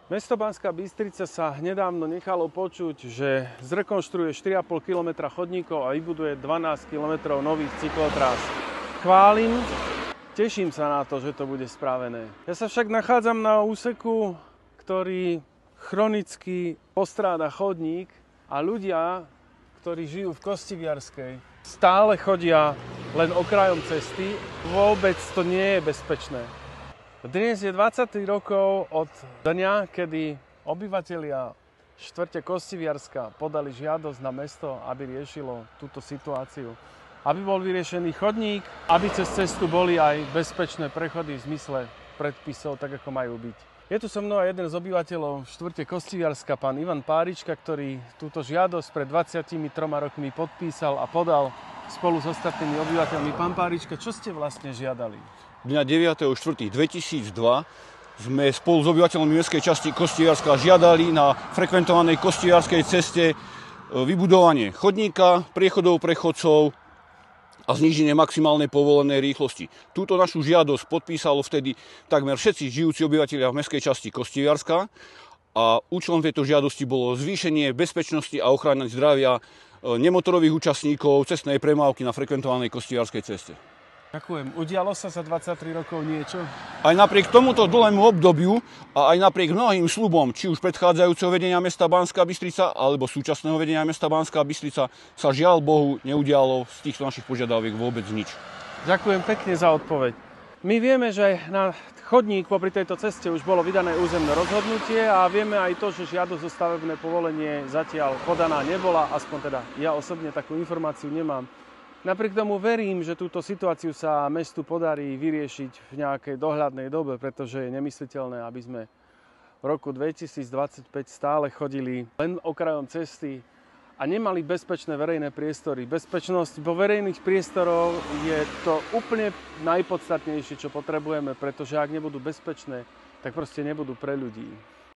Mesto Banská Bystrica sa nedávno nechalo počuť, že zrekonštruuje 4,5 km chodníkov a vybuduje 12 km nových cyklotrás. Chválim, teším sa na to, že to bude spravené. Ja sa však nachádzam na úseku, ktorý chronicky postráda chodník a ľudia, ktorí žijú v Kostiviarskej, stále chodia len okrajom cesty. Vôbec to nie je bezpečné. Dnes je 20 rokov od dňa, kedy obyvatelia štvrte Kostiviarska podali žiadosť na mesto, aby riešilo túto situáciu. Aby bol vyriešený chodník, aby cez cestu boli aj bezpečné prechody v zmysle predpisov, tak ako majú byť. Je tu so mnou aj jeden z obyvateľov štvrte Kostiviarska, pán Ivan Párička, ktorý túto žiadosť pred 23 rokmi podpísal a podal spolu s ostatnými obyvateľmi. Pán Párička, čo ste vlastne žiadali? Dňa 9.4.2002 sme spolu s obyvateľmi mestskej časti Kostiviarska žiadali na frekventovanej Kostiviarskej ceste vybudovanie chodníka, priechodov pre chodcov a zníženie maximálnej povolenej rýchlosti. Túto našu žiadosť podpísalo vtedy takmer všetci žijúci obyvateľia v mestskej časti Kostiviarska a účelom tejto žiadosti bolo zvýšenie bezpečnosti a ochrany zdravia nemotorových účastníkov cestnej premávky na frekventovanej Kostiviarskej ceste. Ďakujem. Udialo sa za 23 rokov niečo? Aj napriek tomuto dlhému obdobiu a aj napriek mnohým sľubom, či už predchádzajúceho vedenia mesta Banská Bystrica alebo súčasného vedenia mesta Banská Bystrica, sa žiaľ Bohu neudialo z týchto našich požiadaviek vôbec nič. Ďakujem pekne za odpoveď. My vieme, že na chodník popri tejto ceste už bolo vydané územné rozhodnutie a vieme aj to, že žiadosť o stavebné povolenie zatiaľ podaná nebola, aspoň teda ja osobne takú informáciu nemám. Napriek tomu verím, že túto situáciu sa mestu podarí vyriešiť v nejakej dohľadnej dobe, pretože je nemysliteľné, aby sme v roku 2025 stále chodili len okrajom cesty a nemali bezpečné verejné priestory. Bezpečnosť vo verejných priestoroch je to úplne najpodstatnejšie, čo potrebujeme, pretože ak nebudú bezpečné, tak proste nebudú pre ľudí.